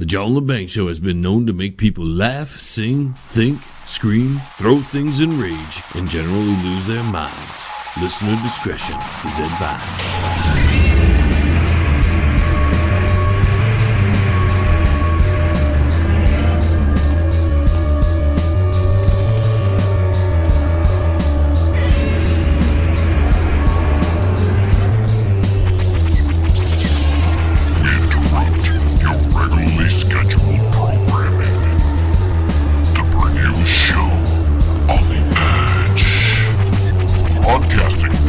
The John Lebang Show has been known to make people laugh, sing, think, scream, throw things in rage, and generally lose their minds. Listener discretion is advised.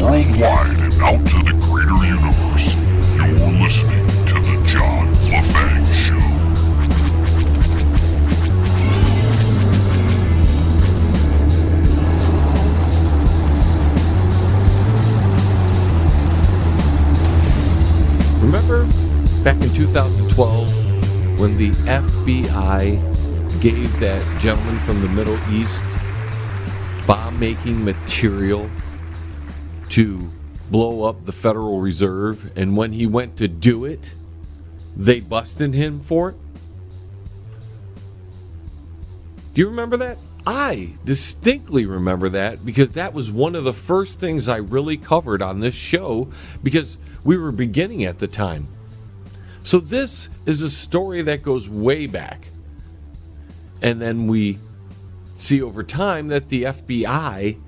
Worldwide and out to the greater universe, you're listening to the John Lebang Show. Remember back in 2012 when the FBI gave that gentleman from the Middle East bomb-making material to blow up the Federal Reserve, and when he went to do it, they busted him for it? Do you remember that? I distinctly remember that because that was one of the first things I really covered on this show because we were beginning at the time. So this is a story that goes way back. And then we see over time that the FBI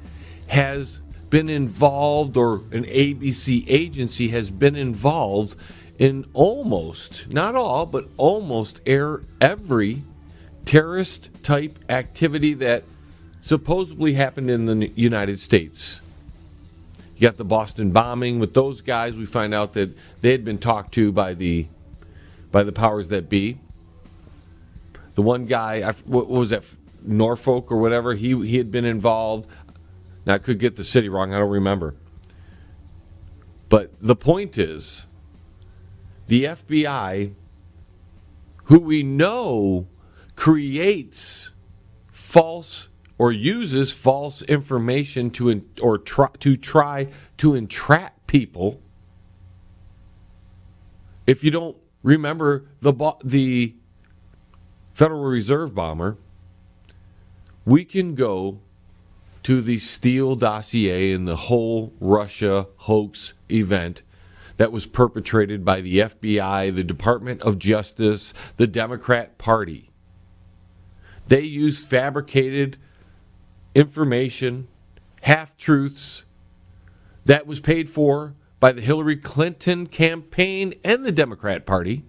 has been involved, or an ABC agency has been involved in almost, not all, but almost every terrorist type activity that supposedly happened in the United States. You got the Boston bombing with those guys. We find out that they had been talked to by the powers that be. The one guy, what was that, Norfolk or whatever, he had been involved. Now, I could get the city wrong. I don't remember. But the point is, the FBI, who we know creates false or uses false information to try to entrap people. If you don't remember the Federal Reserve bomber, we can go to the Steele dossier and the whole Russia hoax event that was perpetrated by the FBI, the Department of Justice, the Democrat Party. They used fabricated information, half-truths, that was paid for by the Hillary Clinton campaign and the Democrat Party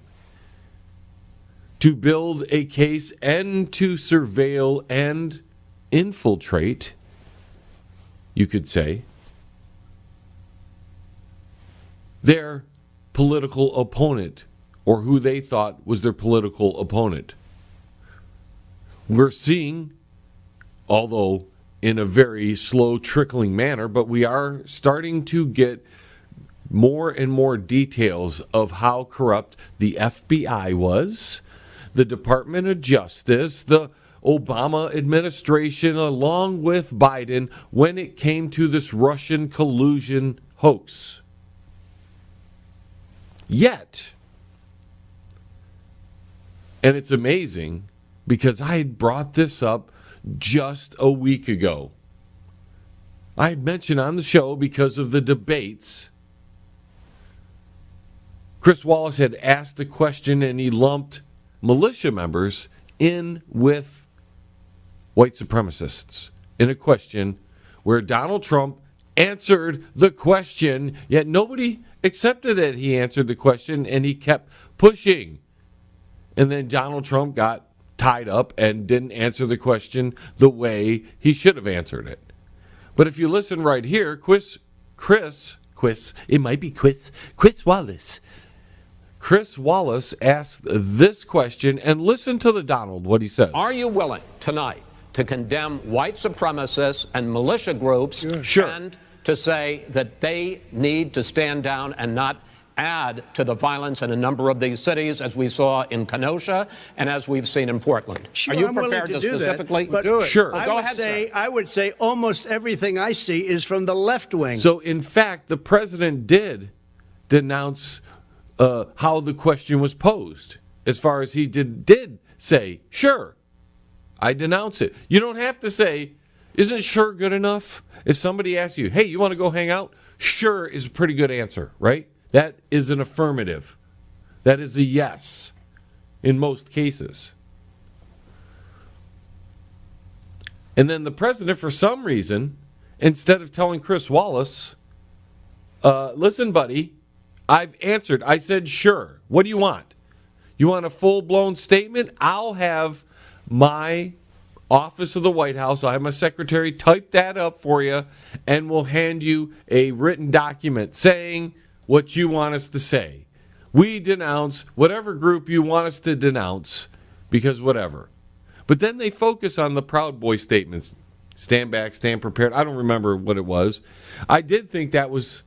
to build a case and to surveil and infiltrate, you could say, their political opponent, or who they thought was their political opponent. We're seeing, although in a very slow trickling manner, but we are starting to get more and more details of how corrupt the FBI was, the Department of Justice, the Obama administration, along with Biden, when it came to this Russian collusion hoax. Yet, and it's amazing because I had brought this up just a week ago. I had mentioned on the show because of the debates. Chris Wallace had asked a question and he lumped militia members in with white supremacists in a question where Donald Trump answered the question, yet nobody accepted that he answered the question, and he kept pushing. And then Donald Trump got tied up and didn't answer the question the way he should have answered it. But if you listen right here, Chris Wallace. Chris Wallace asked this question, and listen to the Donald, what he says. Are you willing tonight to condemn white supremacists and militia groups Sure. and to say that they need to stand down and not add to the violence in a number of these cities, as we saw in Kenosha and as we've seen in Portland? Sure, Are you I'm willing prepared to to do specifically that, but do it? Sure. Well, go ahead, sir. I would say almost everything I see is from the left wing. So, in fact, the president did denounce how the question was posed. as far as he did say, sure, I denounce it. You don't have to say, isn't sure good enough? If somebody asks you, hey, you want to go hang out? Sure is a pretty good answer, right? That is an affirmative. That is a yes in most cases. And then the president, for some reason, instead of telling Chris Wallace, listen, buddy, I've answered. I said, sure. What do you want? You want a full-blown statement? I'll have my office of the White House, I'll have my secretary type that up for you, and we'll hand you a written document saying what you want us to say. We denounce whatever group you want us to denounce, because whatever. But then they focus on the Proud Boy statements. Stand back, stand prepared. I don't remember what it was. I did think that was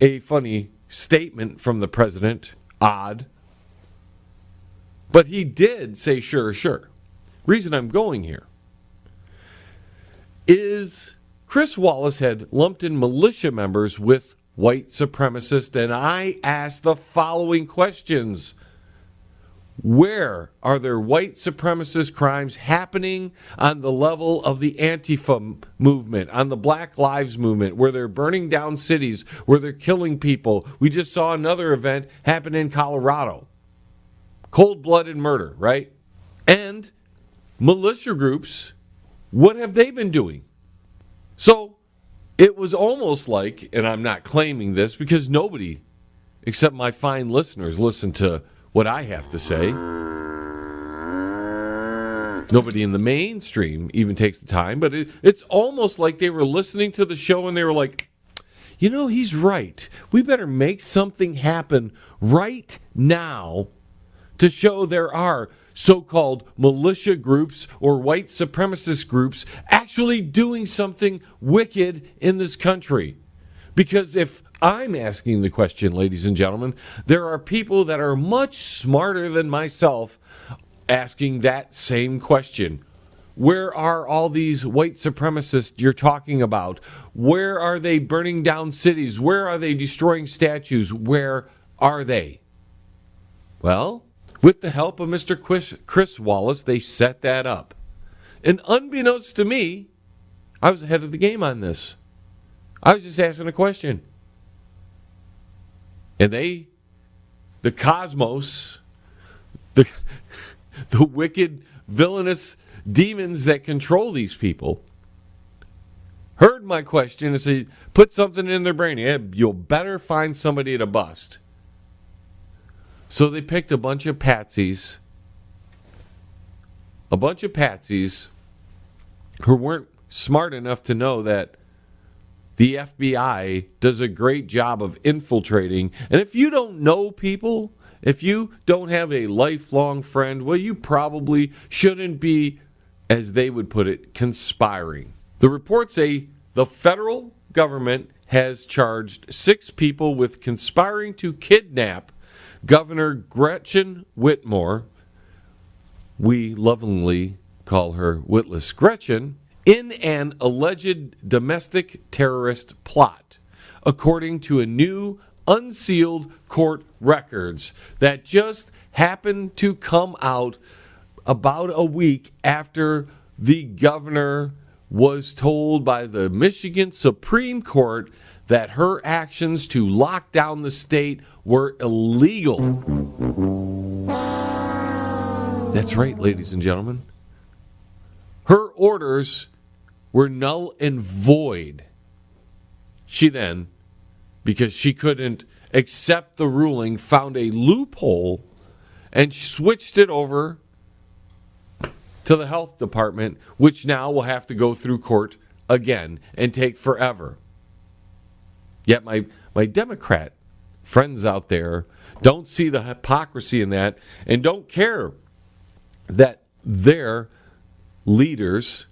a funny statement from the president. Odd. But he did say sure, sure. Reason I'm going here is Chris Wallace had lumped in militia members with white supremacists, and I asked the following questions. Where are there white supremacist crimes happening on the level of the Antifa movement, on the Black Lives movement, where they're burning down cities, where they're killing people? We just saw another event happen in Colorado. Cold-blooded murder, right? And militia groups, what have they been doing? So it was almost like, and I'm not claiming this because nobody except my fine listeners listen to what I have to say. Nobody in the mainstream even takes the time, but it's almost like they were listening to the show and they were like, you know, he's right. We better make something happen right now to show there are so-called militia groups or white supremacist groups actually doing something wicked in this country. Because if I'm asking the question, ladies and gentlemen, there are people that are much smarter than myself asking that same question. Where are all these white supremacists you're talking about? Where are they burning down cities? Where are they destroying statues? Where are they? Well, with the help of Mr. Chris Wallace, they set that up. And unbeknownst to me, I was ahead of the game on this. I was just asking a question. And the cosmos, the wicked, villainous demons that control these people, heard my question and said, put something in their brain. Yeah, you'll better find somebody to bust. So they picked a bunch of patsies who weren't smart enough to know that the FBI does a great job of infiltrating. And if you don't know people, if you don't have a lifelong friend, well, you probably shouldn't be, as they would put it, conspiring. The reports say the federal government has charged 6 people with conspiring to kidnap Governor Gretchen Whitmer, we lovingly call her Witless Gretchen, in an alleged domestic terrorist plot, according to a new unsealed court records that just happened to come out about a week after the governor was told by the Michigan Supreme Court that her actions to lock down the state were illegal. That's right, ladies and gentlemen. Her orders were null and void. She then, because she couldn't accept the ruling, found a loophole and switched it over to the health department, which now will have to go through court again and take forever. Yet my Democrat friends out there don't see the hypocrisy in that and don't care that their leaders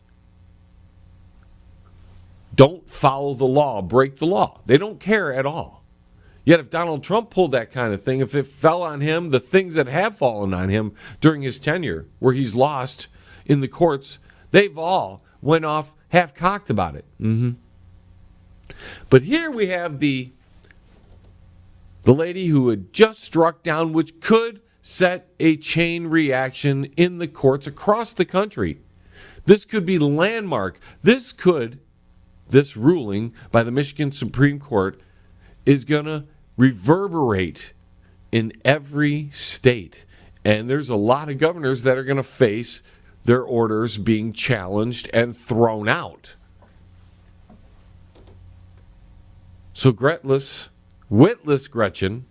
don't follow the law, break the law. They don't care at all. Yet if Donald Trump pulled that kind of thing, if it fell on him, the things that have fallen on him during his tenure, where he's lost in the courts, they've all went off half-cocked about it. But here we have the lady who had just struck down, which could set a chain reaction in the courts across the country. This could be landmark. This ruling by the Michigan Supreme Court is going to reverberate in every state. And there's a lot of governors that are going to face their orders being challenged and thrown out. So witless Gretchen,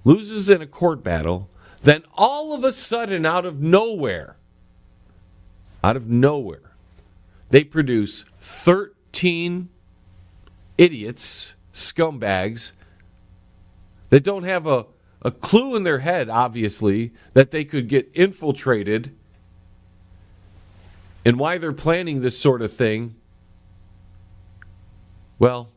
loses in a court battle. Then all of a sudden, out of nowhere, they produce 13 idiots, scumbags, that don't have a clue in their head, obviously, that they could get infiltrated and why they're planning this sort of thing. Well,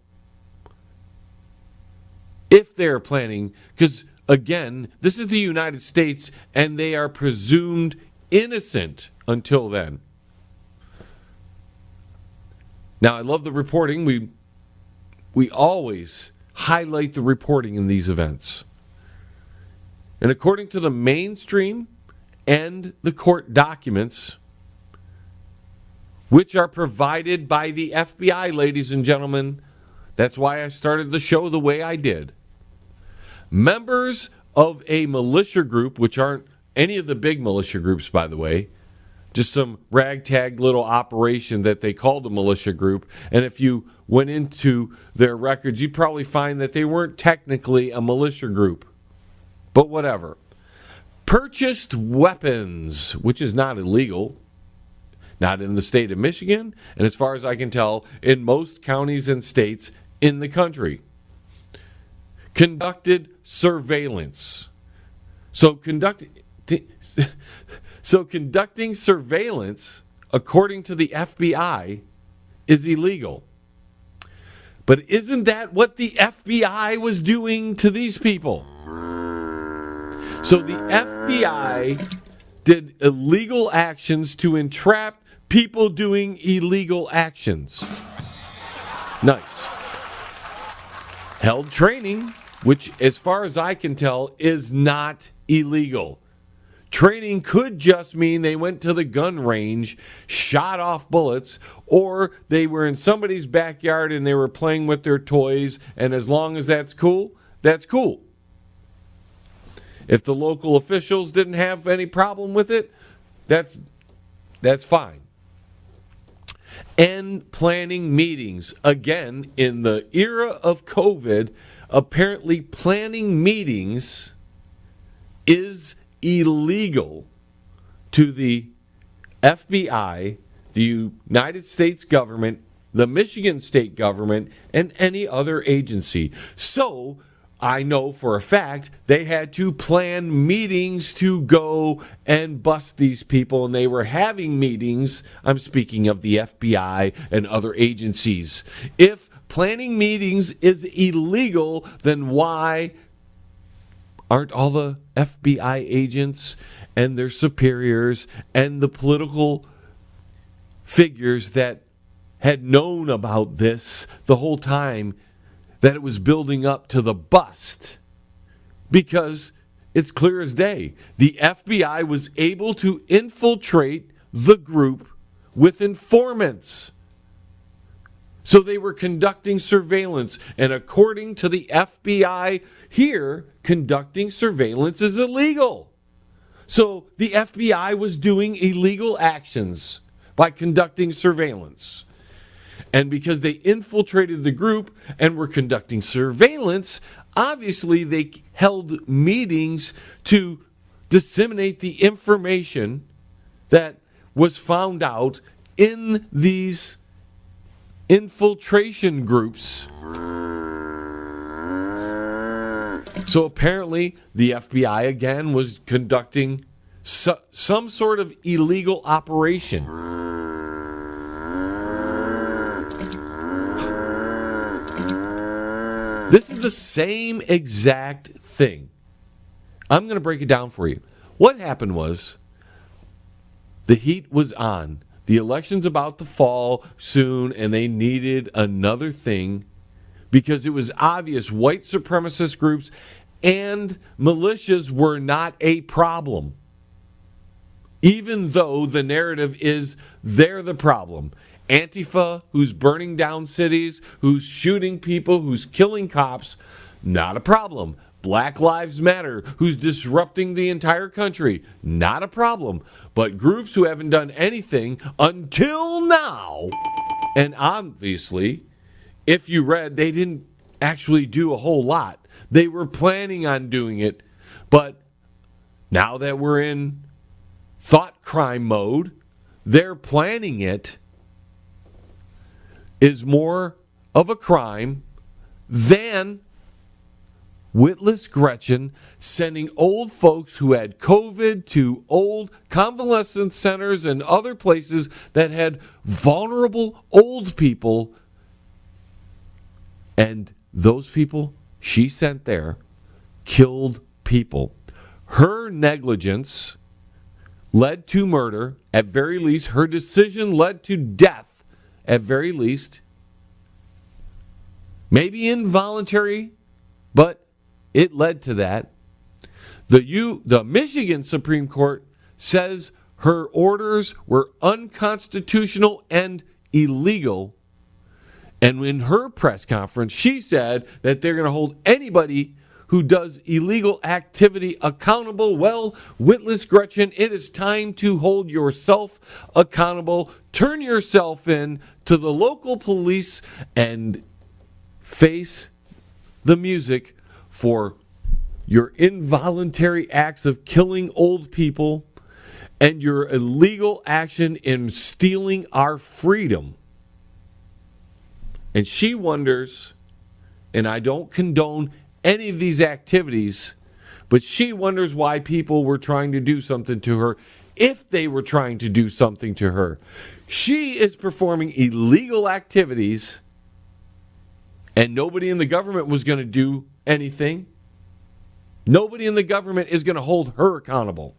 if they're planning, because again, this is the United States and they are presumed innocent until then. Now, I love the reporting. We always highlight the reporting in these events. And according to the mainstream and the court documents, which are provided by the FBI, ladies and gentlemen, that's why I started the show the way I did. Members of a militia group, which aren't any of the big militia groups, by the way, just some ragtag little operation that they called a militia group. And if you went into their records, you'd probably find that they weren't technically a militia group. But whatever. Purchased weapons, which is not illegal. Not in the state of Michigan, and as far as I can tell, in most counties and states in the country. Conducted surveillance. So conducting surveillance, according to the FBI, is illegal. But isn't that what the FBI was doing to these people? So the FBI did illegal actions to entrap people doing illegal actions. Nice. Held training, which, as far as I can tell, is not illegal. Training could just mean they went to the gun range, shot off bullets, or they were in somebody's backyard and they were playing with their toys, and as long as that's cool, that's cool. If the local officials didn't have any problem with it, that's fine. And planning meetings. Again, in the era of COVID, apparently planning meetings is illegal to the FBI, the United States government, the Michigan state government, and any other agency. So I know for a fact they had to plan meetings to go and bust these people, and they were having meetings. I'm speaking of the FBI and other agencies. If planning meetings is illegal, then why aren't all the FBI agents and their superiors and the political figures that had known about this the whole time that it was building up to the bust? Because it's clear as day. The FBI was able to infiltrate the group with informants. So they were conducting surveillance. And according to the FBI here, conducting surveillance is illegal. So the FBI was doing illegal actions by conducting surveillance. And because they infiltrated the group and were conducting surveillance, obviously they held meetings to disseminate the information that was found out in these infiltration groups. So apparently the FBI again was conducting some sort of illegal operation. This is the same exact thing. I'm going to break it down for you. What happened was the heat was on. The election's about to fall soon, and they needed another thing because it was obvious white supremacist groups and militias were not a problem. Even though the narrative is they're the problem. Antifa, who's burning down cities, who's shooting people, who's killing cops, not a problem. Black Lives Matter, who's disrupting the entire country, not a problem. But groups who haven't done anything until now, and obviously, if you read, they didn't actually do a whole lot. They were planning on doing it, but now that we're in thought crime mode, they're planning it is more of a crime than witless Gretchen sending old folks who had COVID to old convalescent centers and other places that had vulnerable old people. And those people she sent there killed people. Her negligence led to murder, at very least. Her decision led to death, at very least. Maybe involuntary, but it led to that. The Michigan Supreme Court says her orders were unconstitutional and illegal. And in her press conference, she said that they're going to hold anybody who does illegal activity accountable. Well, witless Gretchen, it is time to hold yourself accountable. Turn yourself in to the local police and face the music for your involuntary acts of killing old people and your illegal action in stealing our freedom. And she wonders, and I don't condone any of these activities, but she wonders why people were trying to do something to her, if they were trying to do something to her. She is performing illegal activities, and nobody in the government was going to do anything. Nobody in the government is going to hold her accountable.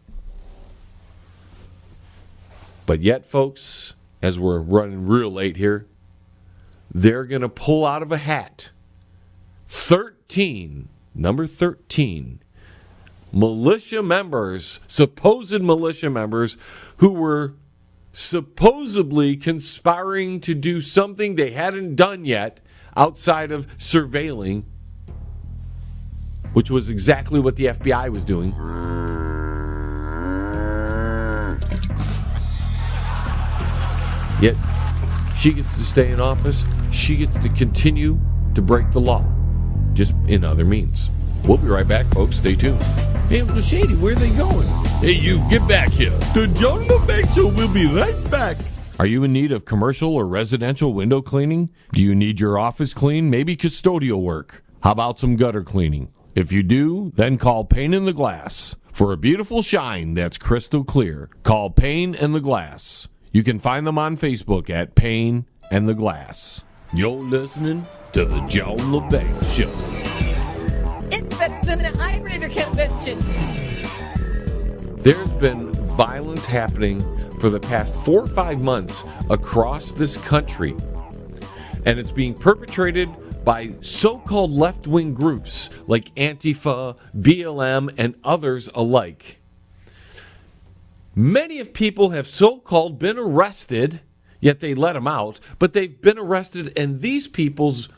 But yet, folks, as we're running real late here, they're going to pull out of a hat 13, number 13, militia members, supposed militia members, who were supposedly conspiring to do something they hadn't done yet outside of surveilling, which was exactly what the FBI was doing. Yet, she gets to stay in office. She gets to continue to break the law, just in other means. We'll be right back, folks. Stay tuned. Hey, Uncle Shady, where are they going? Hey, you, get back here. The John Lebang Show will be right back. Are you in need of commercial or residential window cleaning? Do you need your office cleaned? Maybe custodial work? How about some gutter cleaning? If you do, then call Pane in the Glass. For a beautiful shine that's crystal clear, call Pane and the Glass. You can find them on Facebook at Pane and the Glass. You're listening to the John Lebang Show. It's better than an Eye-Raider convention. There's been violence happening for the past 4 or 5 months across this country. And it's being perpetrated by so-called left-wing groups like Antifa, BLM, and others alike. Many of people have so-called been arrested, yet they let them out, but they've been arrested, and these people's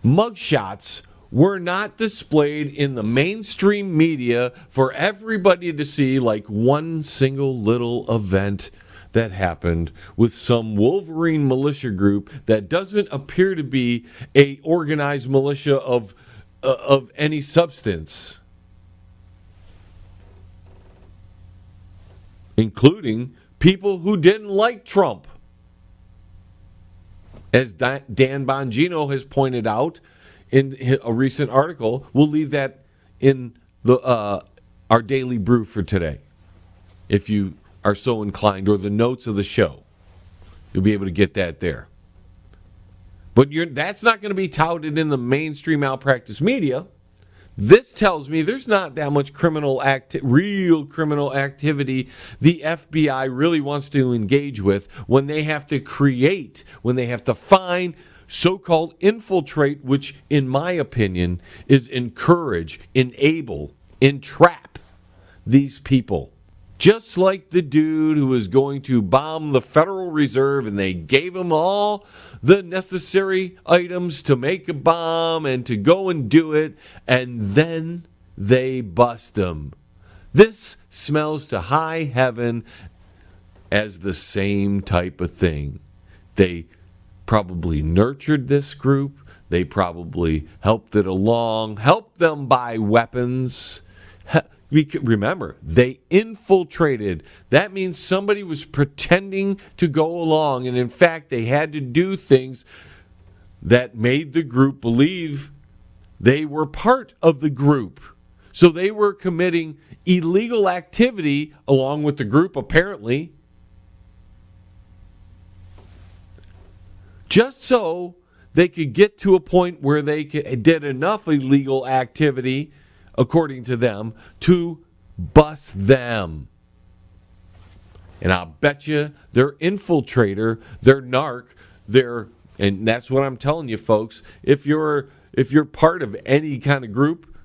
mugshots were not displayed in the mainstream media for everybody to see, like one single little event that happened with some Wolverine militia group that doesn't appear to be a organized militia of any substance, including people who didn't like Trump. As Dan Bongino has pointed out in a recent article, we'll leave that in the our daily brew for today, if you are so inclined, or the notes of the show. You'll be able to get that there. But that's not going to be touted in the mainstream malpractice media. This tells me there's not that much real criminal activity the FBI really wants to engage with when they have to create, when they have to find so-called infiltrate, which in my opinion is encourage, enable, entrap these people. Just like the dude who was going to bomb the Federal Reserve and they gave him all the necessary items to make a bomb and to go and do it, and then they bust him. This smells to high heaven as the same type of thing. They probably nurtured this group. They probably helped it along, helped them buy weapons. Remember, they infiltrated. That means somebody was pretending to go along, and in fact, they had to do things that made the group believe they were part of the group. So they were committing illegal activity along with the group, apparently, just so they could get to a point where they did enough illegal activity, according to them, to bust them. And I'll bet you their infiltrator, their narc, and that's what I'm telling you, folks. If you're part of any kind of group,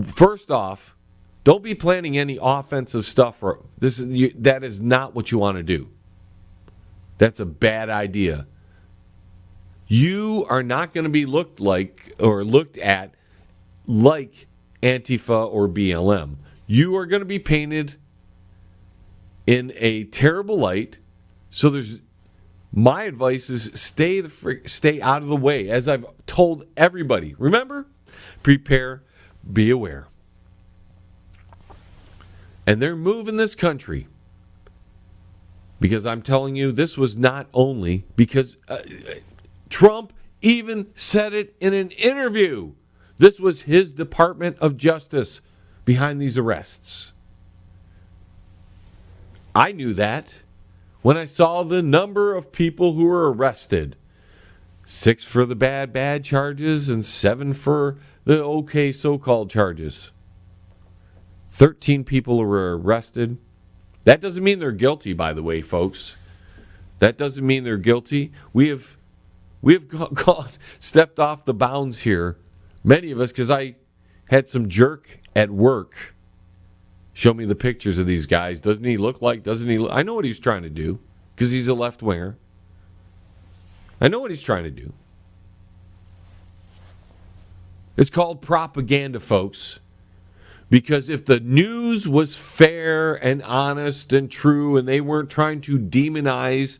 first off, don't be planning any offensive stuff. That is not what you want to do. That's a bad idea. You are not going to be looked at like Antifa or BLM. You are going to be painted in a terrible light. So my advice is stay out of the way. As I've told everybody, remember, prepare, be aware. And they're moving this country because I'm telling you, this was not only because Trump even said it in an interview. This was his Department of Justice behind these arrests. I knew that when I saw the number of people who were arrested. 6 for the bad charges and 7 for the okay so-called charges. 13 people were arrested. That doesn't mean they're guilty, by the way, folks. That doesn't mean they're guilty. We have stepped off the bounds here. Many of us, because I had some jerk at work show me the pictures of these guys. Doesn't he look like, I know what he's trying to do, because he's a left-winger. I know what he's trying to do. It's called propaganda, folks. Because if the news was fair and honest and true, and they weren't trying to demonize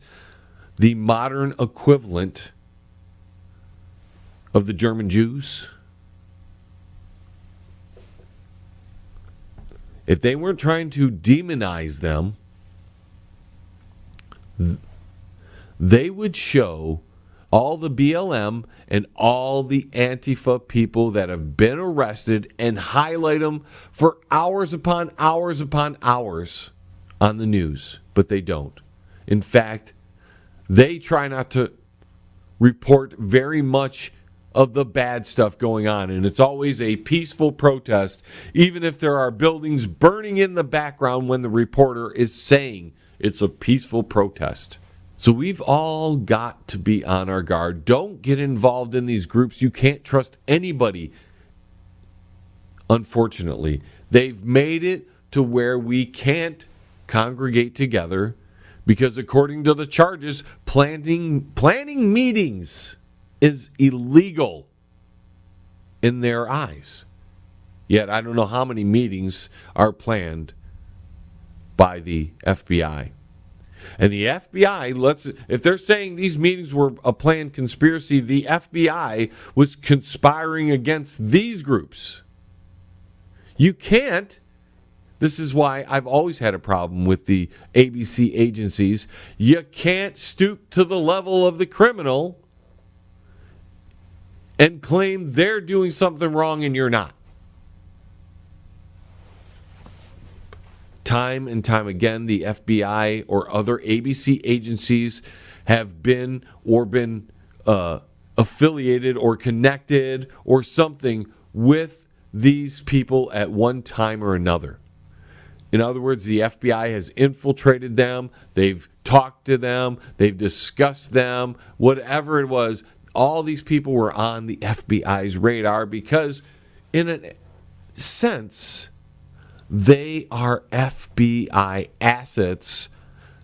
the modern equivalent of the German Jews, if they weren't trying to demonize them, they would show all the BLM and all the Antifa people that have been arrested and highlight them for hours upon hours upon hours on the news. But they don't. In fact, they try not to report very much of the bad stuff going on. And it's always a peaceful protest, even if there are buildings burning in the background when the reporter is saying it's a peaceful protest. So we've all got to be on our guard. Don't get involved in these groups. You can't trust anybody. Unfortunately, they've made it to where we can't congregate together because according to the charges, planning meetings is illegal in their eyes. Yet I don't know how many meetings are planned by the FBI. And the FBI, if they're saying these meetings were a planned conspiracy, the FBI was conspiring against these groups. You can't. This is why I've always had a problem with the ABC agencies. You can't stoop to the level of the criminal and claim they're doing something wrong and you're not. Time and time again, the FBI or other ABC agencies have been affiliated or connected or something with these people at one time or another. In other words, the FBI has infiltrated them. They've talked to them, they've discussed them, whatever it was. All these people were on the FBI's radar because, in a sense, they are FBI assets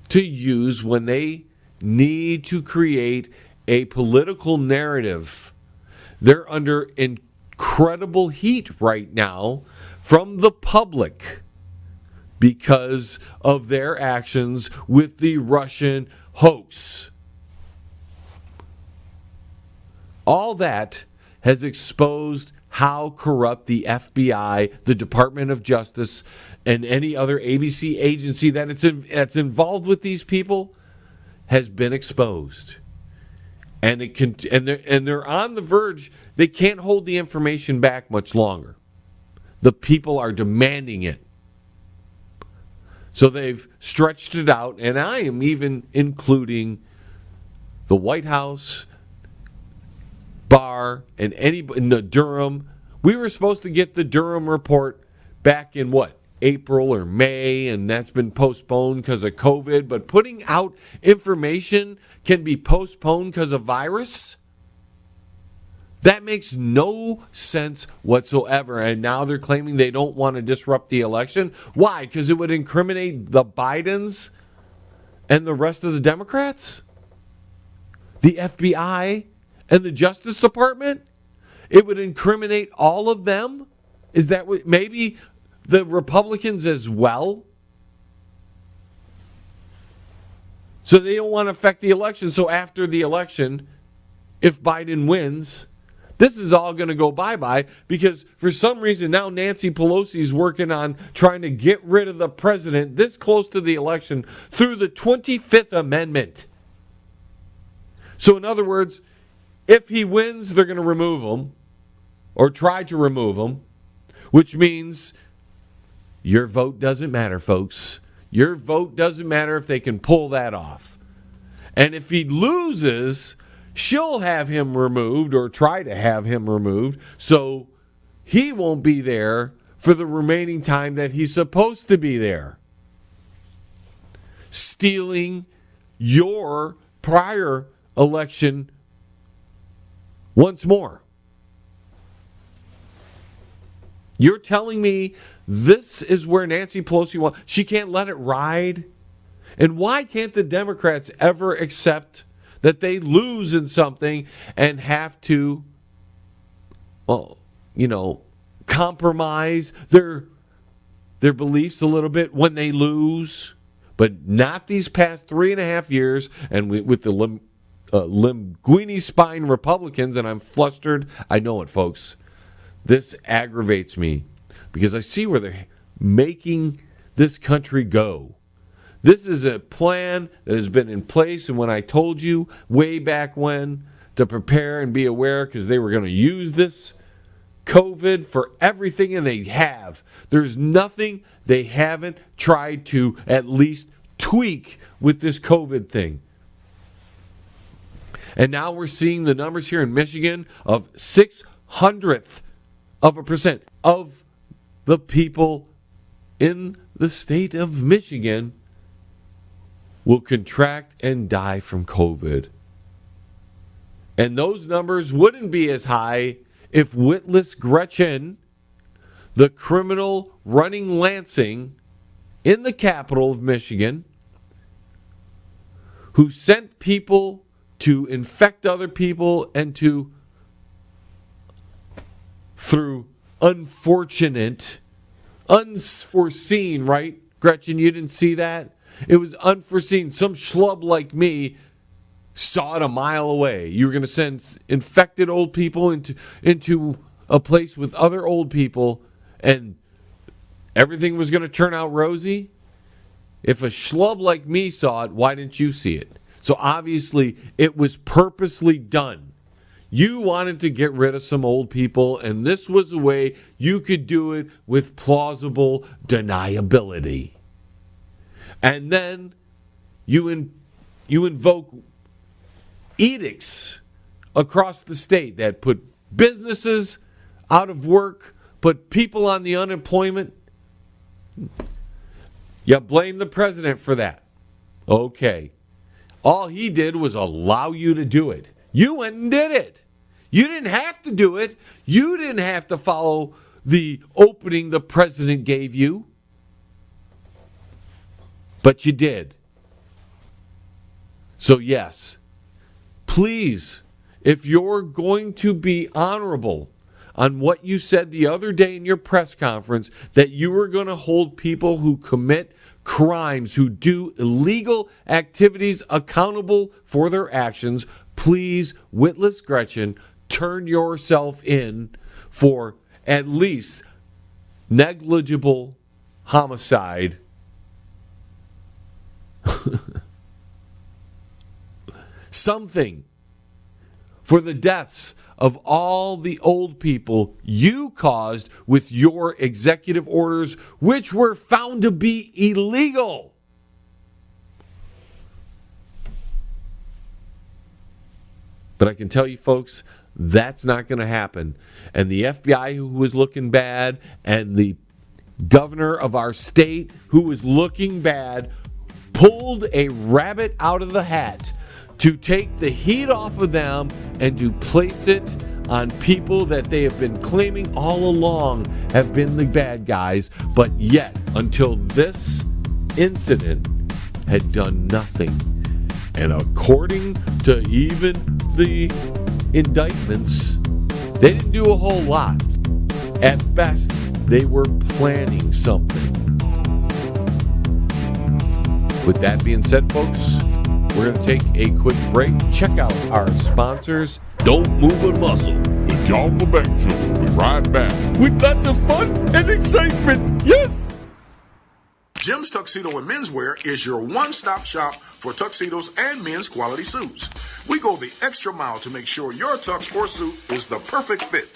to use when they need to create a political narrative. They're under incredible heat right now from the public because of their actions with the Russian hoax. All that has exposed how corrupt the FBI, the Department of Justice, and any other ABC agency that's involved with these people has been exposed. And they're on the verge. They can't hold the information back much longer. The people are demanding it. So they've stretched it out, and I am even including the White House, Barr, and the Durham. We were supposed to get the Durham report back in April or May, and that's been postponed because of COVID. But putting out information can be postponed because of virus? That makes no sense whatsoever. And now they're claiming they don't want to disrupt the election. Why? Because it would incriminate the Bidens and the rest of the Democrats? The FBI and the Justice Department? It would incriminate all of them? Is that what, maybe the Republicans as well? So they don't want to affect the election. So after the election, if Biden wins, this is all going to go bye-bye because for some reason now Nancy Pelosi is working on trying to get rid of the president this close to the election through the 25th Amendment. So in other words, if he wins, they're going to remove him or try to remove him, which means your vote doesn't matter, folks. Your vote doesn't matter if they can pull that off. And if he loses, she'll have him removed or try to have him removed so he won't be there for the remaining time that he's supposed to be there. Stealing your prior election once more. You're telling me this is where Nancy Pelosi wants. She can't let it ride? And why can't the Democrats ever accept that they lose in something and have to, compromise their beliefs a little bit when they lose? But not these past 3.5 years, and with the linguini spine Republicans, and I'm flustered. I know it, folks. This aggravates me because I see where they're making this country go. This is a plan that has been in place, and when I told you way back when to prepare and be aware because they were going to use this COVID for everything, and they have. There's nothing they haven't tried to at least tweak with this COVID thing. And now we're seeing the numbers here in Michigan of 0.06% of the people in the state of Michigan will contract and die from COVID. And those numbers wouldn't be as high if witless Gretchen, the criminal running Lansing in the capital of Michigan, who sent people to infect other people and to, through unfortunate, unforeseen, right? Gretchen, you didn't see that? It was unforeseen. Some schlub like me saw it a mile away. You were going to send infected old people into a place with other old people, and everything was going to turn out rosy? If a schlub like me saw it, why didn't you see it? So obviously, it was purposely done. You wanted to get rid of some old people, and this was a way you could do it with plausible deniability. And then you invoke edicts across the state that put businesses out of work, put people on the unemployment. You blame the president for that. Okay. All he did was allow you to do it. You went and did it. You didn't have to do it. You didn't have to follow the opening the president gave you. But you did. So yes, please, if you're going to be honorable on what you said the other day in your press conference, that you were going to hold people who commit crimes, who do illegal activities accountable for their actions, please, Witless Gretchen, turn yourself in for at least negligible homicide. Something for the deaths of all the old people you caused with your executive orders, which were found to be illegal. But I can tell you, folks, that's not going to happen. And the FBI, who was looking bad, and the governor of our state, who was looking bad, pulled a rabbit out of the hat to take the heat off of them and to place it on people that they have been claiming all along have been the bad guys, but yet, until this incident, had done nothing. And according to even the indictments, they didn't do a whole lot. At best, they were planning something. With that being said, folks, we're going to take a quick break. Check out our sponsors. Don't move a muscle. The John Lebang Show will be right back. With lots of fun and excitement. Yes! Jim's Tuxedo and Menswear is your one-stop shop for tuxedos and men's quality suits. We go the extra mile to make sure your tux or suit is the perfect fit.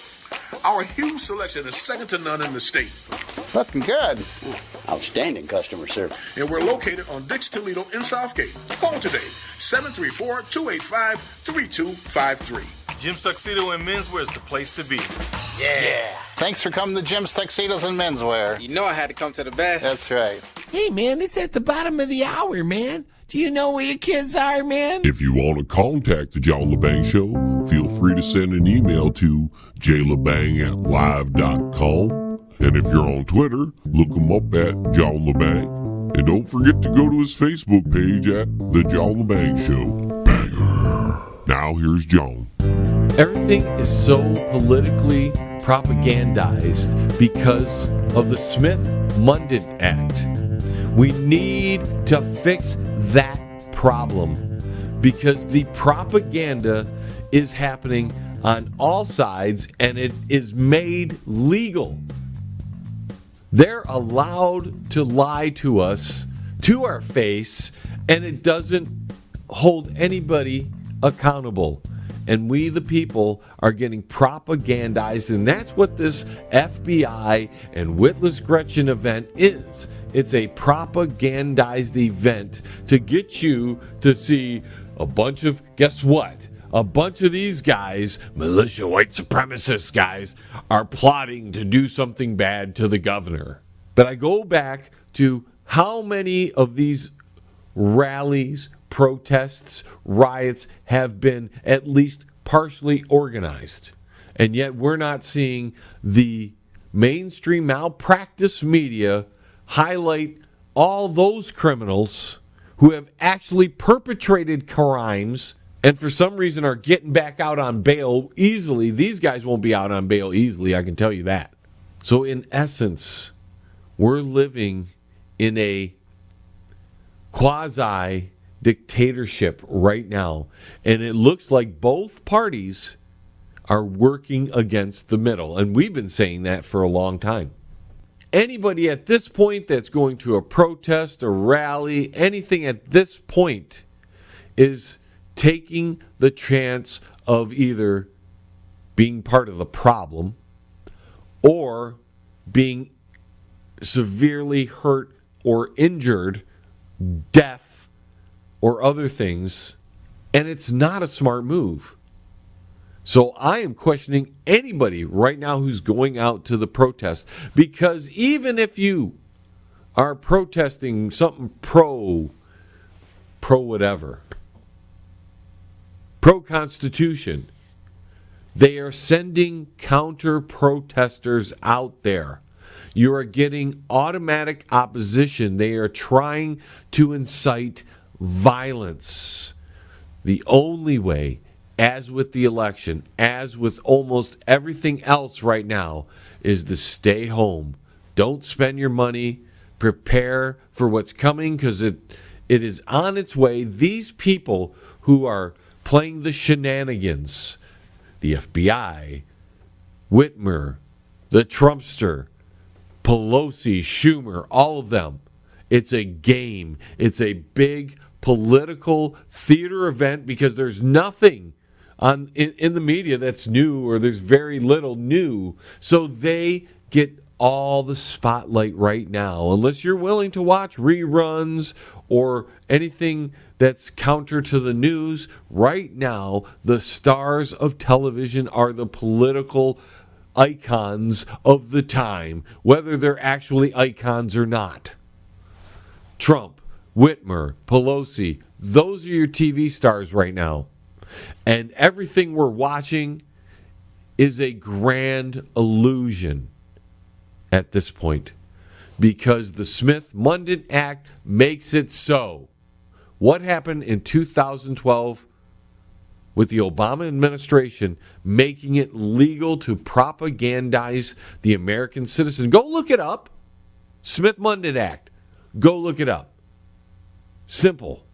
Our huge selection is second to none in the state. Looking good. Outstanding customer service. And we're located on Dix Toledo in Southgate. Call today, 734-285-3253. Jim's Tuxedo and Menswear is the place to be. Yeah. Thanks for coming to Jim's Tuxedos and Menswear. You know I had to come to the best. That's right. Hey, man, it's at the bottom of the hour, man. Do you know where your kids are, man? If you want to contact the John Lebang Show, feel free to send an email to jlebang@live.com. And if you're on Twitter, look him up at John Lebang. And don't forget to go to his Facebook page at The John Lebang Show. Banger. Now here's John. Everything is so politically propagandized because of the Smith-Mundt Act. We need to fix that problem because the propaganda is happening on all sides and it is made legal. They're allowed to lie to us, to our face, and it doesn't hold anybody accountable. And we, the people, are getting propagandized, and that's what this FBI and Witless Gretchen event is. It's a propagandized event to get you to see a bunch of, guess what? A bunch of these guys, militia white supremacist guys, are plotting to do something bad to the governor. But I go back to how many of these rallies, protests, riots have been at least partially organized. And yet we're not seeing the mainstream malpractice media highlight all those criminals who have actually perpetrated crimes and for some reason are getting back out on bail easily. These guys won't be out on bail easily, I can tell you that. So in essence, we're living in a quasi-dictatorship right now. And it looks like both parties are working against the middle. And we've been saying that for a long time. Anybody at this point that's going to a protest, a rally, anything at this point is taking the chance of either being part of the problem or being severely hurt or injured, death, or other things, and it's not a smart move. So I am questioning anybody right now who's going out to the protest, because even if you are protesting something pro pro-whatever, pro-Constitution. They are sending counter-protesters out there. You are getting automatic opposition. They are trying to incite violence. The only way, as with the election, as with almost everything else right now, is to stay home. Don't spend your money. Prepare for what's coming, because it is on its way. These people who are playing the shenanigans, the FBI, Whitmer, the Trumpster, Pelosi, Schumer, all of them, it's a game. It's a big political theater event, because there's nothing in the media that's new, or there's very little new. So they get all the spotlight right now, unless you're willing to watch reruns or anything that's counter to the news. Right now, the stars of television are the political icons of the time, whether they're actually icons or not. Trump, Whitmer, Pelosi, those are your TV stars right now. And everything we're watching is a grand illusion at this point, because the Smith-Mundt Act makes it so. What happened in 2012 with the Obama administration making it legal to propagandize the American citizen? Go look it up. Smith-Mundt Act. Go look it up. Simple.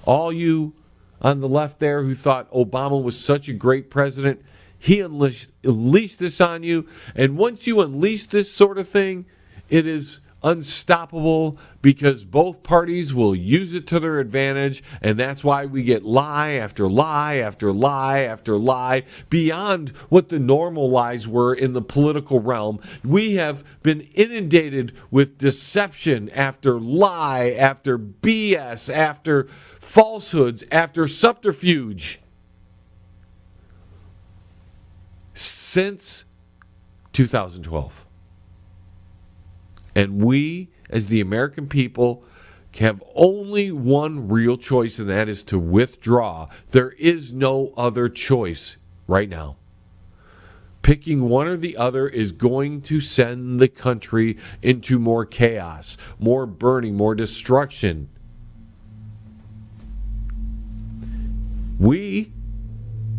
All you on the left there who thought Obama was such a great president, he unleashed this on you. And once you unleash this sort of thing, it is unstoppable, because both parties will use it to their advantage. And that's why we get lie after lie after lie after lie, beyond what the normal lies were in the political realm. We have been inundated with deception after lie, after BS, after falsehoods, after subterfuge since 2012. And we, as the American people, have only one real choice, and that is to withdraw. There is no other choice right now. Picking one or the other is going to send the country into more chaos, more burning, more destruction.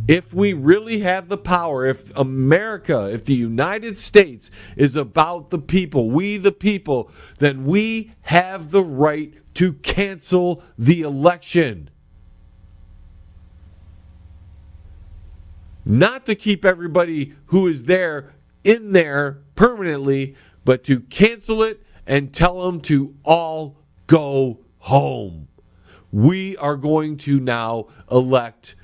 If we really have the power, if America, if the United States is about the people, we the people, then we have the right to cancel the election. Not to keep everybody who is there in there permanently, but to cancel it and tell them to all go home. We are going to now elect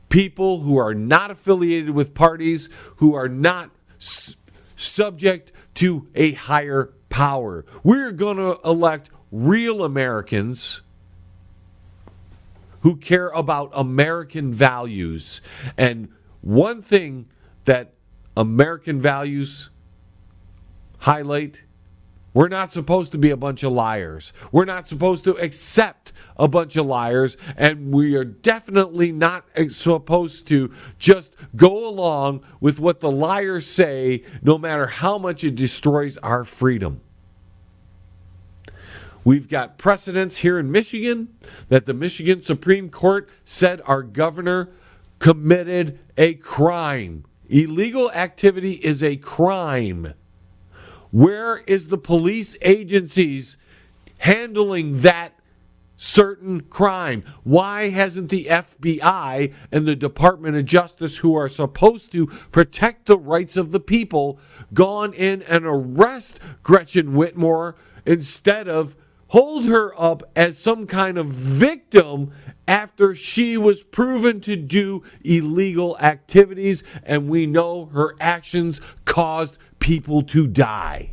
people who are not affiliated with parties, who are not subject to a higher power. We're going to elect real Americans who care about American values. And one thing that American values highlight: we're not supposed to be a bunch of liars. We're not supposed to accept a bunch of liars. And we are definitely not supposed to just go along with what the liars say, no matter how much it destroys our freedom. We've got precedents here in Michigan that the Michigan Supreme Court said our governor committed a crime. Illegal activity is a crime. Where is the police agencies handling that certain crime? Why hasn't the FBI and the Department of Justice, who are supposed to protect the rights of the people, gone in and arrest Gretchen Whitmer instead of hold her up as some kind of victim after she was proven to do illegal activities, and we know her actions caused people to die?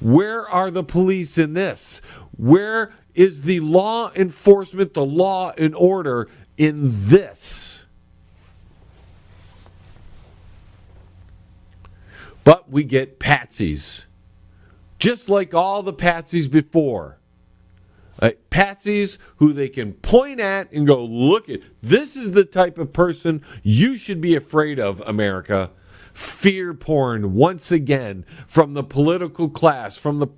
Where are the police in this? Where is the law enforcement, the law and order in this? But we get patsies, just like all the patsies before. patsies who they can point at and go, look at, this is the type of person you should be afraid of, America. Fear porn once again from the political class, from the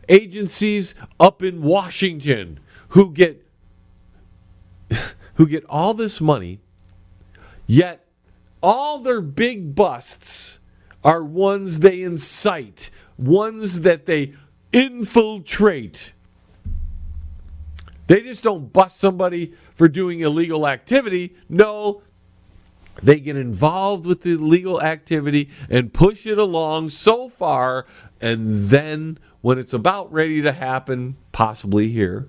agencies up in Washington who get all this money, yet all their big busts are ones they incite, ones that they infiltrate. They just don't bust somebody for doing illegal activity. No, they get involved with the illegal activity and push it along so far, and then when it's about ready to happen, possibly here,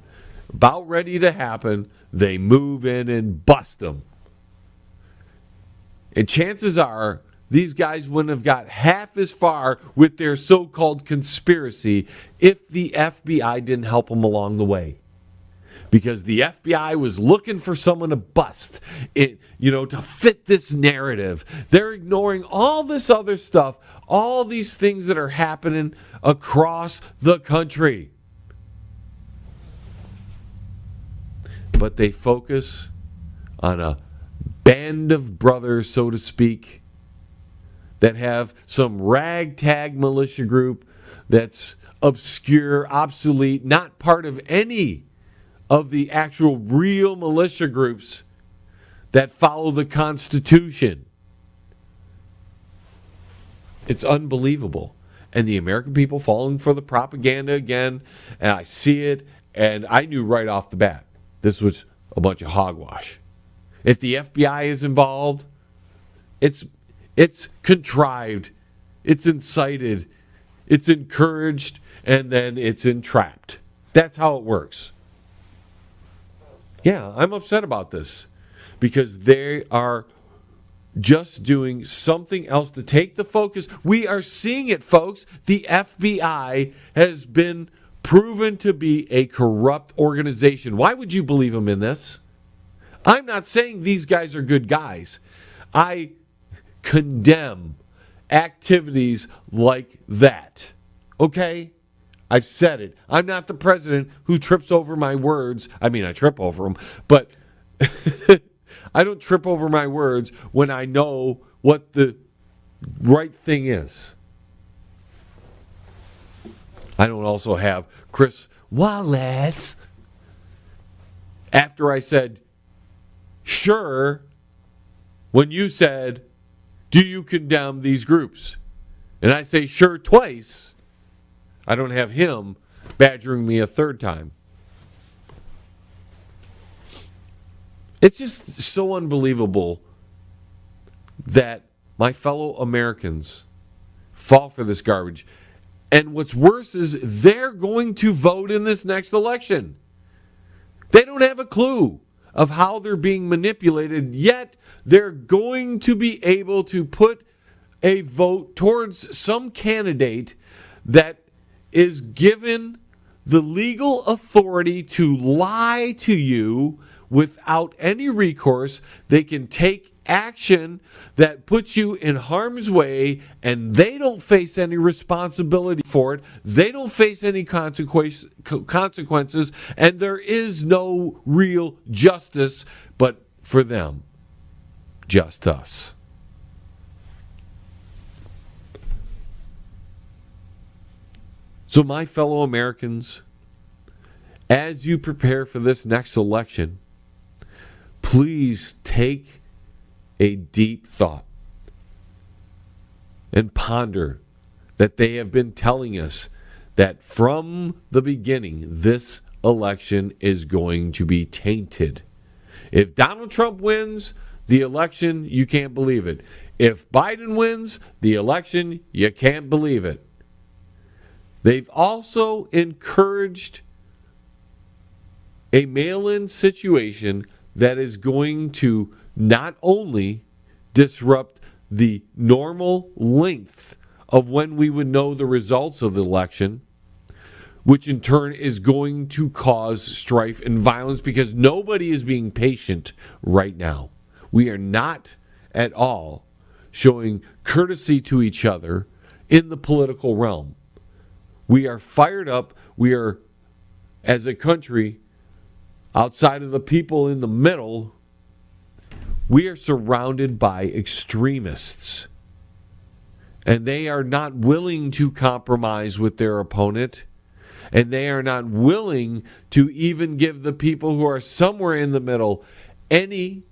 about ready to happen, they move in and bust them. And chances are these guys wouldn't have got half as far with their so-called conspiracy if the FBI didn't help them along the way. Because the FBI was looking for someone to bust, to fit this narrative. They're ignoring all this other stuff, all these things that are happening across the country. But they focus on a band of brothers, so to speak, that have some ragtag militia group that's obscure, obsolete, not part of any of the actual real militia groups that follow the Constitution. It's unbelievable. And the American people falling for the propaganda again, and I see it, and I knew right off the bat this was a bunch of hogwash. If the FBI is involved, it's contrived, it's incited, it's encouraged, and then it's entrapped. That's how it works. Yeah, I'm upset about this because they are just doing something else to take the focus. We are seeing it, folks. The FBI has been proven to be a corrupt organization. Why would you believe them in this? I'm not saying these guys are good guys. I condemn activities like that. Okay? I've said it. I'm not the president who trips over my words. I mean, I trip over them, but I don't trip over my words when I know what the right thing is. I don't also have Chris Wallace after I said, sure, when you said, do you condemn these groups? And I say sure twice. I don't have him badgering me a third time. It's just so unbelievable that my fellow Americans fall for this garbage. And what's worse is they're going to vote in this next election. They don't have a clue of how they're being manipulated, yet they're going to be able to put a vote towards some candidate that is given the legal authority to lie to you without any recourse. They can take action that puts you in harm's way, and they don't face any responsibility for it. They don't face any consequences, and there is no real justice, but for them, just us. So my fellow Americans, as you prepare for this next election, please take a deep thought and ponder that they have been telling us that from the beginning, this election is going to be tainted. If Donald Trump wins the election, you can't believe it. If Biden wins the election, you can't believe it. They've also encouraged a mail-in situation that is going to not only disrupt the normal length of when we would know the results of the election, which in turn is going to cause strife and violence because nobody is being patient right now. We are not at all showing courtesy to each other in the political realm. We are fired up. We are as a country, outside of the people in the middle, we are surrounded by extremists. And they are not willing to compromise with their opponent. And they are not willing to even give the people who are somewhere in the middle any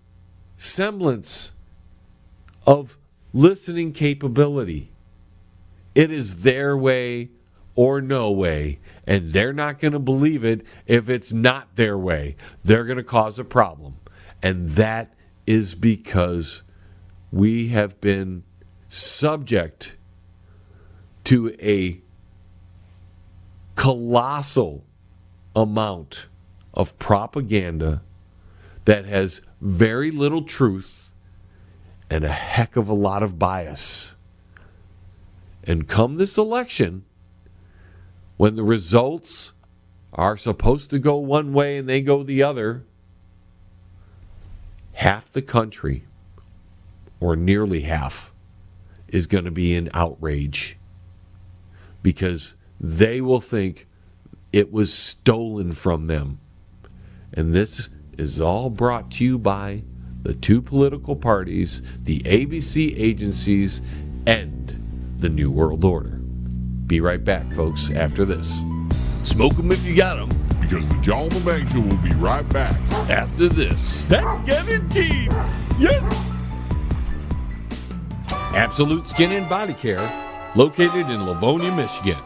semblance of listening capability. It is their way or no way, and they're not going to believe it if it's not their way. They're going to cause a problem. And that is because we have been subject to a colossal amount of propaganda that has very little truth and a heck of a lot of bias. And come this election, when the results are supposed to go one way and they go the other, half the country, or nearly half, is going to be in outrage because they will think it was stolen from them. And this is all brought to you by the two political parties, the ABC agencies, and the New World Order. Be right back, folks, after this. Smoke 'em if you got 'em. Because the John LeBang Show will be right back. After this. That's guaranteed. Yes. Absolute Skin and Body Care, located in Livonia, Michigan.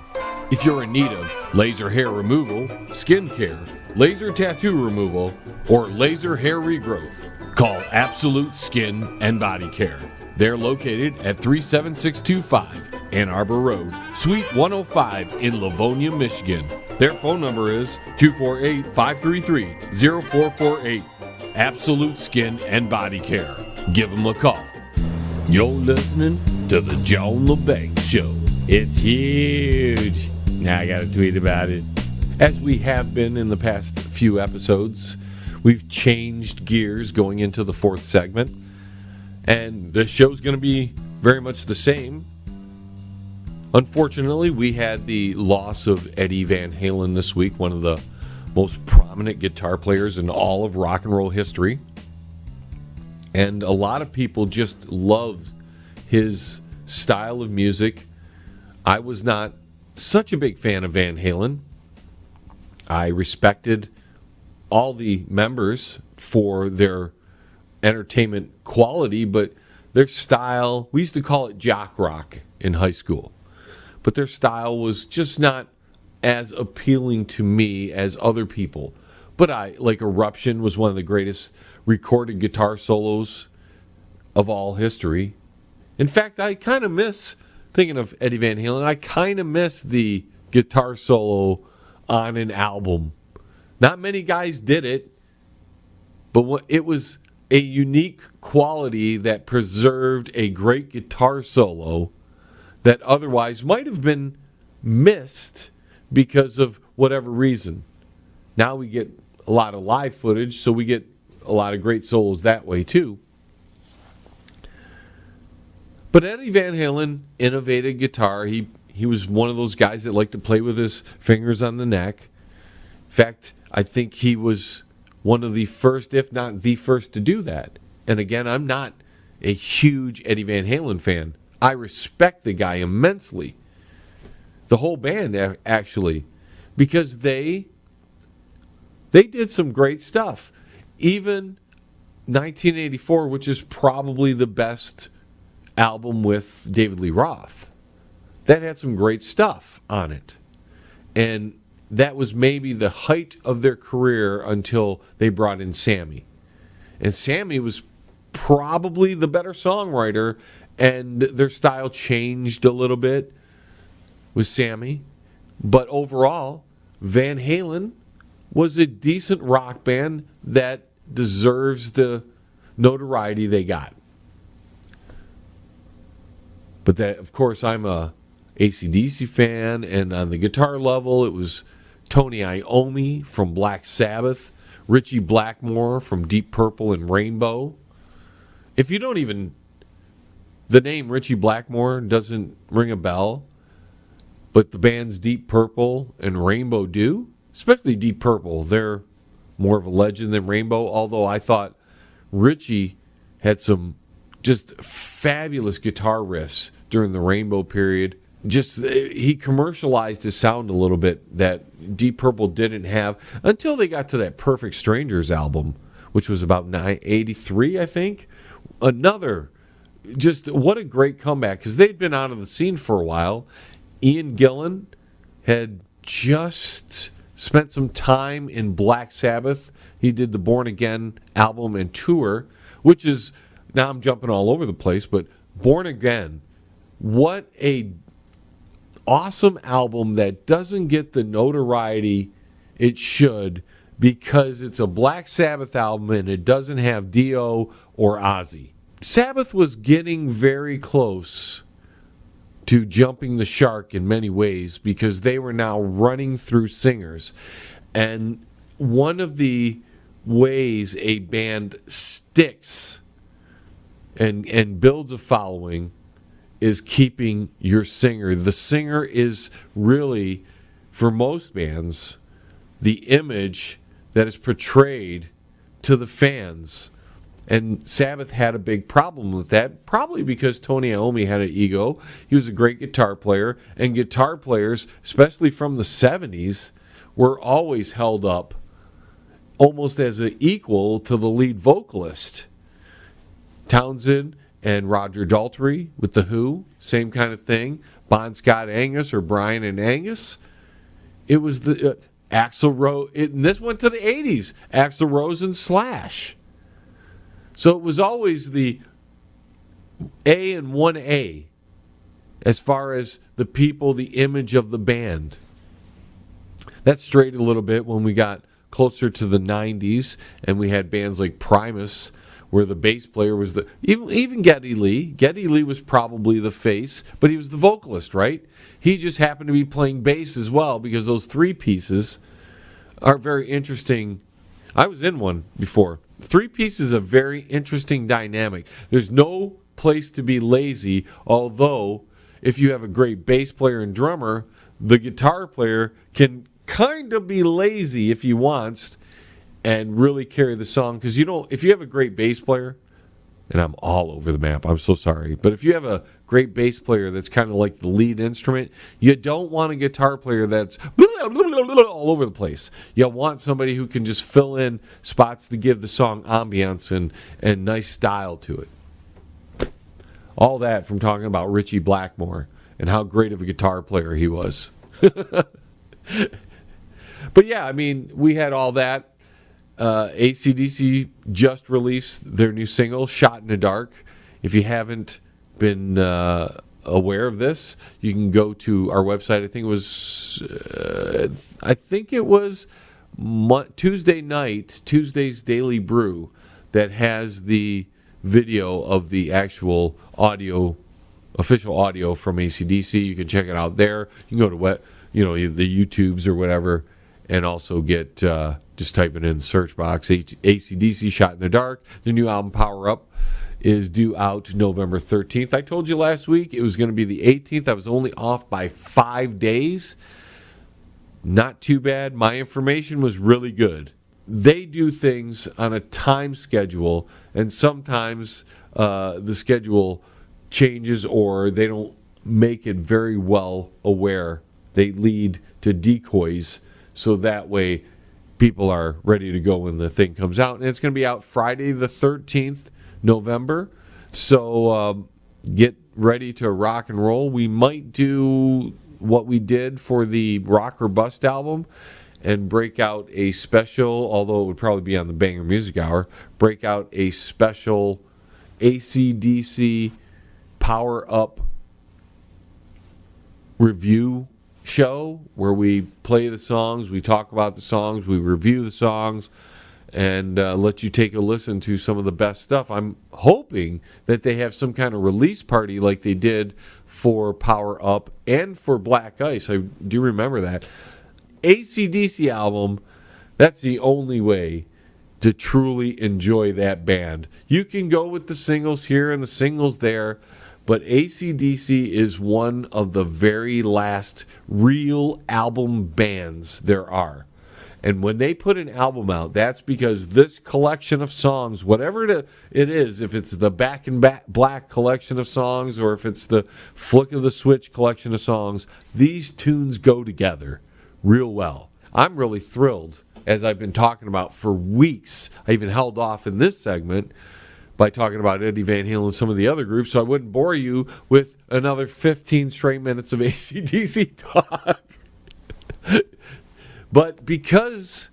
If you're in need of laser hair removal, skin care, laser tattoo removal, or laser hair regrowth, call Absolute Skin and Body Care. They're located at 37625 Ann Arbor Road, Suite 105 in Livonia, Michigan. Their phone number is 248-533-0448. Absolute Skin and Body Care. Give them a call. You're listening to the John LeBang Show. It's huge. Now I got to tweet about it. As we have been in the past few episodes, we've changed gears going into the fourth segment. And this show's going to be very much the same. Unfortunately, we had the loss of Eddie Van Halen this week, one of the most prominent guitar players in all of rock and roll history. And a lot of people just loved his style of music. I was not such a big fan of Van Halen. I respected all the members for their entertainment quality, but their style, we used to call it jock rock in high school. But their style was just not as appealing to me as other people. But like Eruption was one of the greatest recorded guitar solos of all history. In fact, I kind of miss, thinking of Eddie Van Halen, I kind of miss the guitar solo on an album. Not many guys did it, but it was a unique quality that preserved a great guitar solo that otherwise might have been missed because of whatever reason. Now we get a lot of live footage, so we get a lot of great solos that way too. But Eddie Van Halen innovated guitar. He was one of those guys that liked to play with his fingers on the neck. In fact, I think he was one of the first, if not the first, to do that. And again, I'm not a huge Eddie Van Halen fan. I respect the guy immensely. The whole band, actually, because they did some great stuff. Even 1984, which is probably the best album with David Lee Roth, that had some great stuff on it. And that was maybe the height of their career until they brought in Sammy. And Sammy was probably the better songwriter, and their style changed a little bit with Sammy. But overall, Van Halen was a decent rock band that deserves the notoriety they got. But that, of course, I'm a AC/DC fan, and on the guitar level, it was Tony Iommi from Black Sabbath, Ritchie Blackmore from Deep Purple and Rainbow. If you don't even, the name Ritchie Blackmore doesn't ring a bell, but the bands Deep Purple and Rainbow do, especially Deep Purple, they're more of a legend than Rainbow, although I thought Richie had some just fabulous guitar riffs during the Rainbow period. Just he commercialized his sound a little bit that Deep Purple didn't have until they got to that Perfect Strangers album, which was about 1983, I think. Another, just what a great comeback, because they'd been out of the scene for a while. Ian Gillan had just spent some time in Black Sabbath. He did the Born Again album and tour, which is, now I'm jumping all over the place, but Born Again, what a awesome album that doesn't get the notoriety it should because it's a Black Sabbath album and it doesn't have Dio or Ozzy. Sabbath was getting very close to jumping the shark in many ways because they were now running through singers. And one of the ways a band sticks and builds a following is keeping your singer. The singer is really, for most bands, the image that is portrayed to the fans. And Sabbath had a big problem with that, probably because Tony Iommi had an ego. He was a great guitar player, and guitar players, especially from the 70s, were always held up almost as an equal to the lead vocalist. Townsend and Roger Daltrey with The Who, same kind of thing. Bon Scott Angus or Brian and Angus. It was the Axl Rose, and this went to the 80s, Axl Rose and Slash. So it was always the A and 1A as far as the people, the image of the band. That strayed a little bit when we got closer to the 90s and we had bands like Primus where the bass player was the... Even Geddy Lee. Geddy Lee was probably the face, but he was the vocalist, right? He just happened to be playing bass as well because those three pieces are very interesting. I was in one before. Three pieces is a very interesting dynamic. There's no place to be lazy, although if you have a great bass player and drummer, the guitar player can kind of be lazy if he wants and really carry the song. Because if you have a great bass player, and I'm all over the map, I'm so sorry, but if you have a great bass player that's kind of like the lead instrument, you don't want a guitar player that's all over the place. You want somebody who can just fill in spots to give the song ambiance and nice style to it. All that from talking about Richie Blackmore and how great of a guitar player he was. But yeah, I mean, we had all that. AC/DC just released their new single, Shot in the Dark. If you haven't been aware of this, you can go to our website. I think it was Tuesday night, Tuesday's Daily Brew, that has the video of the actual audio, official audio from AC/DC. You can check it out there. You can go to the YouTubes or whatever, and also get just type it in the search box, AC/DC Shot in the Dark. The new album Power Up is due out November 13th. I told you last week it was going to be the 18th. I was only off by 5 days. Not too bad. My information was really good. They do things on a time schedule, and sometimes the schedule changes or they don't make it very well aware. They lead to decoys, so that way people are ready to go when the thing comes out. And it's going to be out Friday the 13th, November. So get ready to rock and roll. We might do what we did for the Rock or Bust album and break out a special, although it would probably be on the Banger Music Hour, break out a special AC/DC Power Up review show where we play the songs, we talk about the songs, we review the songs, and let you take a listen to some of the best stuff. I'm hoping that they have some kind of release party like they did for Power Up and for Black Ice. I do remember that. AC/DC album, that's the only way to truly enjoy that band. You can go with the singles here and the singles there, but AC/DC is one of the very last real album bands there are. And when they put an album out, that's because this collection of songs, whatever it is, if it's the Back in Black collection of songs or if it's the Flick of the Switch collection of songs, these tunes go together real well. I'm really thrilled, as I've been talking about for weeks. I even held off in this segment by talking about Eddie Van Halen and some of the other groups, so I wouldn't bore you with another 15 straight minutes of AC/DC talk. But because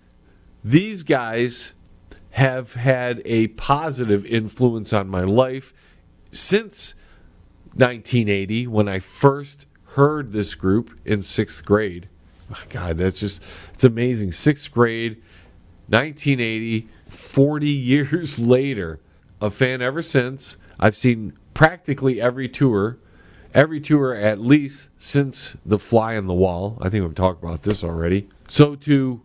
these guys have had a positive influence on my life since 1980, when I first heard this group in 6th grade. My God, it's amazing. 6th grade, 1980, 40 years later. A fan ever since. I've seen practically every tour at least since The Fly on the Wall. I think we've talked about this already. So to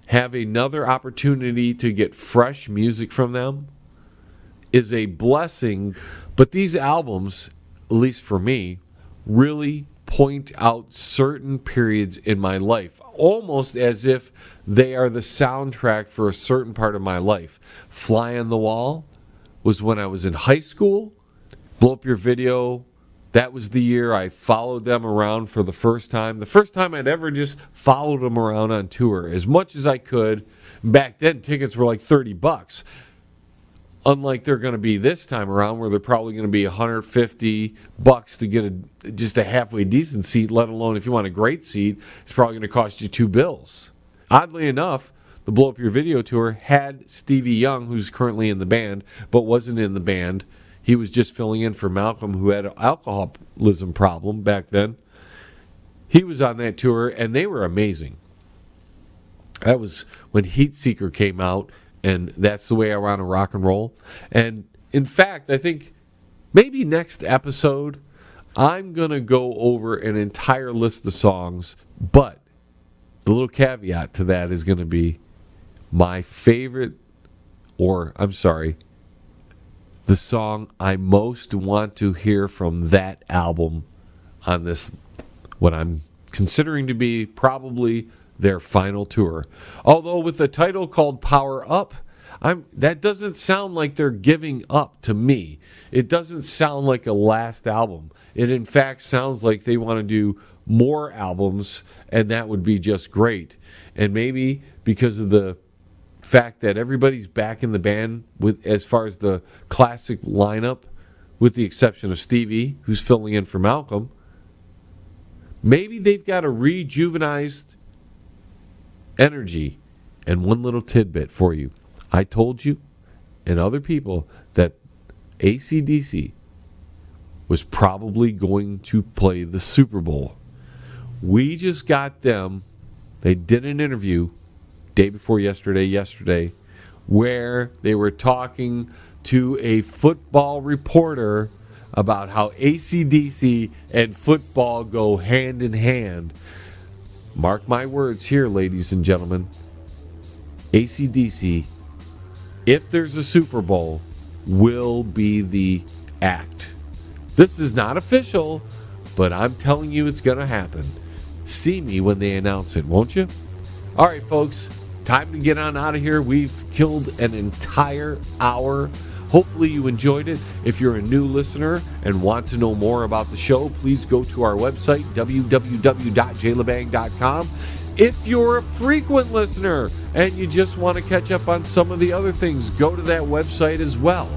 have another opportunity to get fresh music from them is a blessing. But these albums, at least for me, really point out certain periods in my life, almost as if they are the soundtrack for a certain part of my life. Fly on the Wall was when I was in high school. Blow Up Your Video, that was the year I followed them around for the first time. The first time I'd ever just followed them around on tour as much as I could. Back then, tickets were like $30. Unlike they're going to be this time around, where they're probably going to be $150 to get just a halfway decent seat, let alone if you want a great seat, it's probably going to cost you $2. Oddly enough, the Blow Up Your Video tour had Stevie Young, who's currently in the band, but wasn't in the band. He was just filling in for Malcolm, who had an alcoholism problem back then. He was on that tour, and they were amazing. That was when Heat Seeker came out, and That's the Way I Want to Rock and Roll. And in fact, I think maybe next episode, I'm going to go over an entire list of songs, but the little caveat to that is going to be my favorite, the song I most want to hear from that album on this, what I'm considering to be probably their final tour. Although with a title called Power Up, that doesn't sound like they're giving up to me. It doesn't sound like a last album. It in fact sounds like they want to do more albums, and that would be just great. And maybe because of the fact that everybody's back in the band with as far as the classic lineup, with the exception of Stevie, who's filling in for Malcolm, maybe they've got a rejuvenized energy. And one little tidbit for you. I told you and other people that AC/DC was probably going to play the Super Bowl. We just got them. They did an interview day before yesterday, where they were talking to a football reporter about how AC/DC and football go hand in hand. Mark my words here, ladies and gentlemen. AC/DC, if there's a Super Bowl, will be the act. This is not official, but I'm telling you it's going to happen. See me when they announce it, won't you? All right, folks, time to get on out of here. We've killed an entire hour. Hopefully you enjoyed it. If you're a new listener and want to know more about the show, please go to our website, www.jlebang.com. If you're a frequent listener and you just want to catch up on some of the other things, go to that website as well.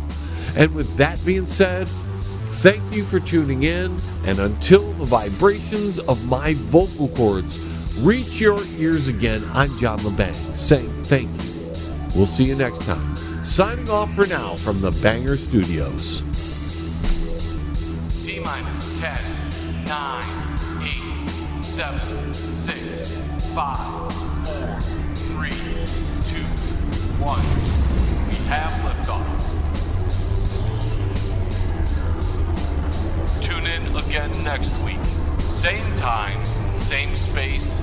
And with that being said, thank you for tuning in, and until the vibrations of my vocal cords reach your ears again, I'm John Lebang saying thank you. We'll see you next time. Signing off for now from the Banger Studios. T-minus 10, 9, 8, 7, 6, 5, 4, 3, 2, 1. We have liftoff. Tune in again next week. Same time, same space,